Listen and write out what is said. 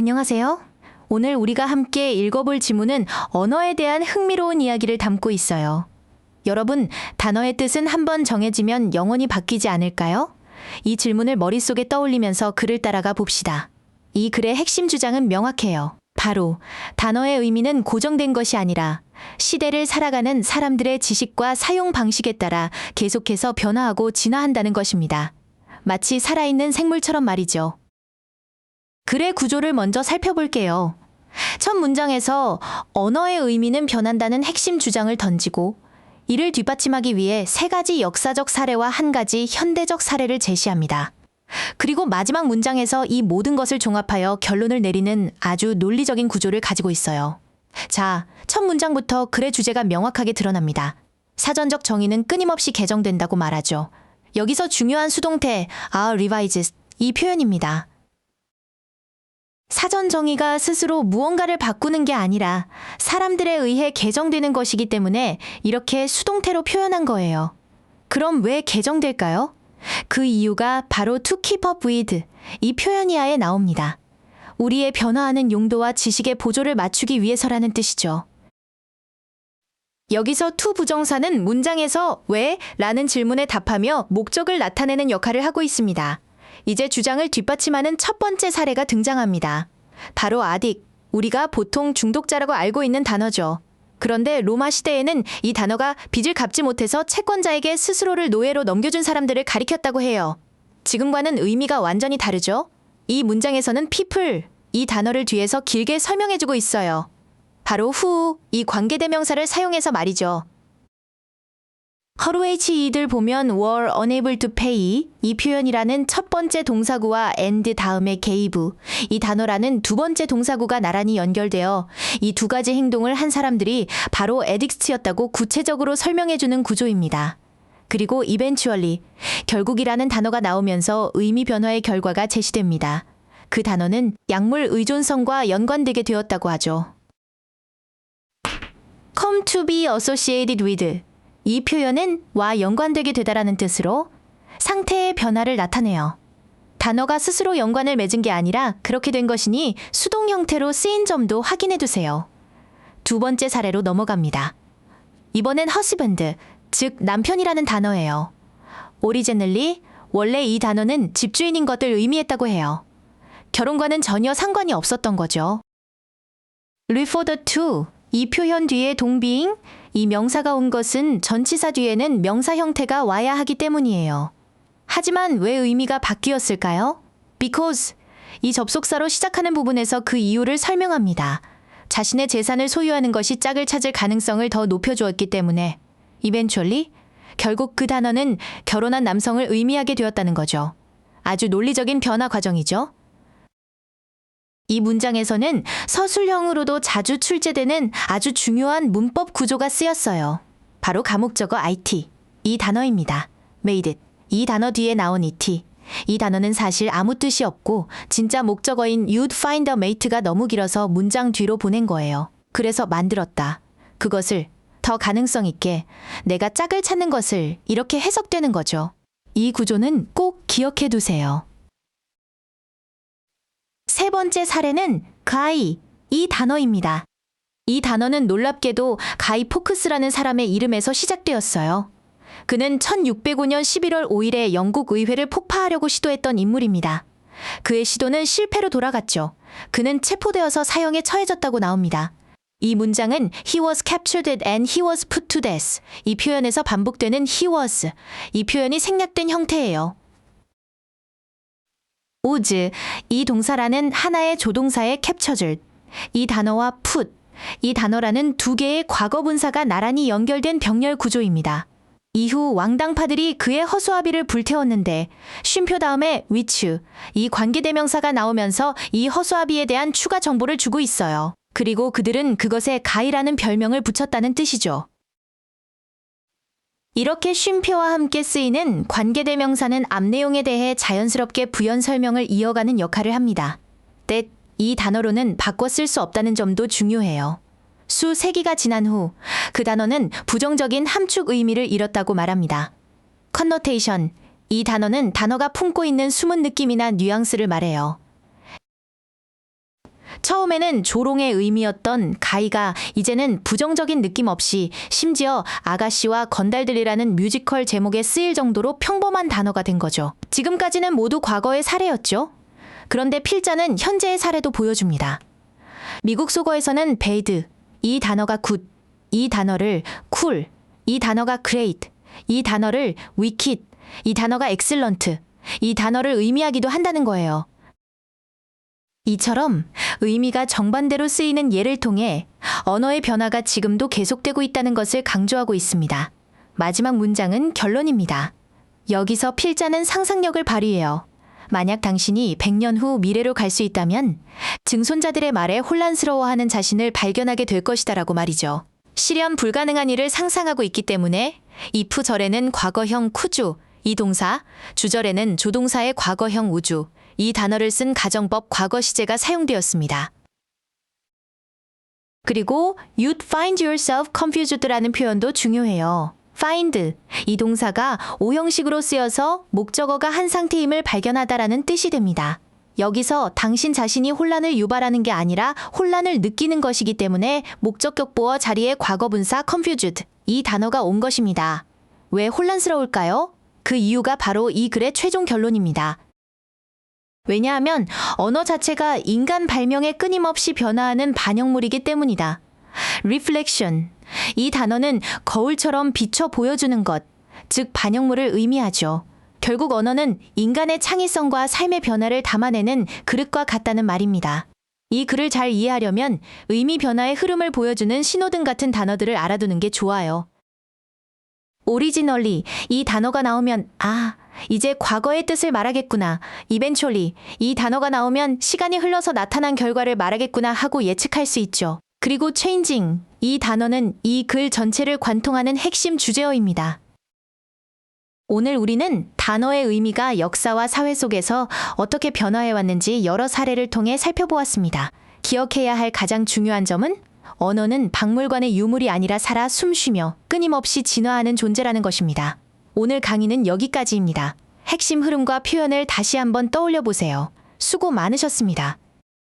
안녕하세요. 오늘 우리가 함께 읽어볼 지문은 언어에 대한 흥미로운 이야기를 담고 있어요. 여러분, 단어의 뜻은 한번 정해지면 영원히 바뀌지 않을까요? 이 질문을 머릿속에 떠올리면서 글을 따라가 봅시다. 이 글의 핵심 주장은 명확해요. 바로 단어의 의미는 고정된 것이 아니라 시대를 살아가는 사람들의 지식과 사용 방식에 따라 계속해서 변화하고 진화한다는 것입니다. 마치 살아있는 생물처럼 말이죠. 글의 구조를 먼저 살펴볼게요. 첫 문장에서 언어의 의미는 변한다는 핵심 주장을 던지고 이를 뒷받침하기 위해 세 가지 역사적 사례와 한 가지 현대적 사례를 제시합니다. 그리고 마지막 문장에서 이 모든 것을 종합하여 결론을 내리는 아주 논리적인 구조를 가지고 있어요. 자, 첫 문장부터 글의 주제가 명확하게 드러납니다. 사전적 정의는 끊임없이 개정된다고 말하죠. 여기서 중요한 수동태 are revised 이 표현입니다. 사전 정의가 스스로 무언가를 바꾸는 게 아니라 사람들에 의해 개정되는 것이기 때문에 이렇게 수동태로 표현한 거예요. 그럼 왜 개정될까요? 그 이유가 바로 to keep up with 이 표현이하에 나옵니다. 우리의 변화하는 용도와 지식의 보조를 맞추기 위해서라는 뜻이죠. 여기서 to 부정사는 문장에서 왜? 라는 질문에 답하며 목적을 나타내는 역할을 하고 있습니다. 이제 주장을 뒷받침하는 첫 번째 사례가 등장합니다. 바로 아딕, 우리가 보통 중독자라고 알고 있는 단어죠. 그런데 로마 시대에는 이 단어가 빚을 갚지 못해서 채권자에게 스스로를 노예로 넘겨준 사람들을 가리켰다고 해요. 지금과는 의미가 완전히 다르죠? 이 문장에서는 people, 이 단어를 뒤에서 길게 설명해주고 있어요. 바로 who, 이 관계대명사를 사용해서 말이죠. 허루에이치이들 보면 were unable to pay 이 표현이라는 첫 번째 동사구와 and 다음에 gave 이 단어라는 두 번째 동사구가 나란히 연결되어 이 두 가지 행동을 한 사람들이 바로 addicts였다고 구체적으로 설명해주는 구조입니다. 그리고 eventually 결국이라는 단어가 나오면서 의미 변화의 결과가 제시됩니다. 그 단어는 약물 의존성과 연관되게 되었다고 하죠. come to be associated with 이 표현은 와 연관되게 되다라는 뜻으로 상태의 변화를 나타내요. 단어가 스스로 연관을 맺은 게 아니라 그렇게 된 것이니 수동 형태로 쓰인 점도 확인해 두세요. 두 번째 사례로 넘어갑니다. 이번엔 husband, 즉 남편이라는 단어예요. originally, 원래 이 단어는 집주인인 것을 의미했다고 해요. 결혼과는 전혀 상관이 없었던 거죠. referred to, 이 표현 뒤에 동비ing, 이 명사가 온 것은 전치사 뒤에는 명사 형태가 와야 하기 때문이에요. 하지만 왜 의미가 바뀌었을까요? Because 이 접속사로 시작하는 부분에서 그 이유를 설명합니다. 자신의 재산을 소유하는 것이 짝을 찾을 가능성을 더 높여주었기 때문에 eventually 결국 그 단어는 결혼한 남성을 의미하게 되었다는 거죠. 아주 논리적인 변화 과정이죠. 이 문장에서는 서술형으로도 자주 출제되는 아주 중요한 문법 구조가 쓰였어요. 바로 가목적어 IT, 이 단어입니다. made it, 이 단어 뒤에 나온 it. 이 단어는 사실 아무 뜻이 없고 진짜 목적어인 you'd find a mate가 너무 길어서 문장 뒤로 보낸 거예요. 그래서 만들었다. 그것을 더 가능성 있게 내가 짝을 찾는 것을 이렇게 해석되는 거죠. 이 구조는 꼭 기억해 두세요. 세 번째 사례는 가이, 이 단어입니다. 이 단어는 놀랍게도 가이 포크스라는 사람의 이름에서 시작되었어요. 그는 1605년 11월 5일에 영국 의회를 폭파하려고 시도했던 인물입니다. 그의 시도는 실패로 돌아갔죠. 그는 체포되어서 사형에 처해졌다고 나옵니다. 이 문장은 he was captured and he was put to death. 이 표현에서 반복되는 he was, 이 표현이 생략된 형태예요. was, 이 동사라는 하나의 조동사의 captured, 이 단어와 put, 이 단어라는 두 개의 과거 분사가 나란히 연결된 병렬 구조입니다. 이후 왕당파들이 그의 허수아비를 불태웠는데 쉼표 다음에 which, 이 관계대명사가 나오면서 이 허수아비에 대한 추가 정보를 주고 있어요. 그리고 그들은 그것에 가이라는 별명을 붙였다는 뜻이죠. 이렇게 쉼표와 함께 쓰이는 관계대명사는 앞 내용에 대해 자연스럽게 부연 설명을 이어가는 역할을 합니다. that, 이 단어로는 바꿔 쓸 수 없다는 점도 중요해요. 수 세기가 지난 후 그 단어는 부정적인 함축 의미를 잃었다고 말합니다. connotation, 이 단어는 단어가 품고 있는 숨은 느낌이나 뉘앙스를 말해요. 처음에는 조롱의 의미였던 가이가 이제는 부정적인 느낌 없이 심지어 아가씨와 건달들이라는 뮤지컬 제목에 쓰일 정도로 평범한 단어가 된 거죠. 지금까지는 모두 과거의 사례였죠. 그런데 필자는 현재의 사례도 보여줍니다. 미국 속어에서는 bad, 이 단어가 good, 이 단어를 cool, 이 단어가 great, 이 단어를 wicked, 이 단어가 excellent, 이 단어를 의미하기도 한다는 거예요. 이처럼 의미가 정반대로 쓰이는 예를 통해 언어의 변화가 지금도 계속되고 있다는 것을 강조하고 있습니다. 마지막 문장은 결론입니다. 여기서 필자는 상상력을 발휘해요. 만약 당신이 100년 후 미래로 갈 수 있다면 증손자들의 말에 혼란스러워하는 자신을 발견하게 될 것이다라고 말이죠. 실현 불가능한 일을 상상하고 있기 때문에 if 절에는 과거형 쿠주, 이 동사, 주절에는 조동사의 과거형 우주, 이 단어를 쓴 가정법 과거 시제가 사용되었습니다. 그리고 you'd find yourself confused라는 표현도 중요해요. find, 이 동사가 오형식으로 쓰여서 목적어가 한 상태임을 발견하다라는 뜻이 됩니다. 여기서 당신 자신이 혼란을 유발하는 게 아니라 혼란을 느끼는 것이기 때문에 목적격보어 자리에 과거분사 confused, 이 단어가 온 것입니다. 왜 혼란스러울까요? 그 이유가 바로 이 글의 최종 결론입니다. 왜냐하면 언어 자체가 인간 발명에 끊임없이 변화하는 반영물이기 때문이다. reflection, 이 단어는 거울처럼 비춰 보여주는 것, 즉 반영물을 의미하죠. 결국 언어는 인간의 창의성과 삶의 변화를 담아내는 그릇과 같다는 말입니다. 이 글을 잘 이해하려면 의미 변화의 흐름을 보여주는 신호등 같은 단어들을 알아두는 게 좋아요. originally, 이 단어가 나오면 이제 과거의 뜻을 말하겠구나. eventually, 이 단어가 나오면 시간이 흘러서 나타난 결과를 말하겠구나 하고 예측할 수 있죠. 그리고 changing, 이 단어는 이 글 전체를 관통하는 핵심 주제어입니다. 오늘 우리는 단어의 의미가 역사와 사회 속에서 어떻게 변화해왔는지 여러 사례를 통해 살펴보았습니다. 기억해야 할 가장 중요한 점은 언어는 박물관의 유물이 아니라 살아 숨쉬며 끊임없이 진화하는 존재라는 것입니다. 오늘 강의는 여기까지입니다. 핵심 흐름과 표현을 다시 한번 떠올려 보세요. 수고 많으셨습니다.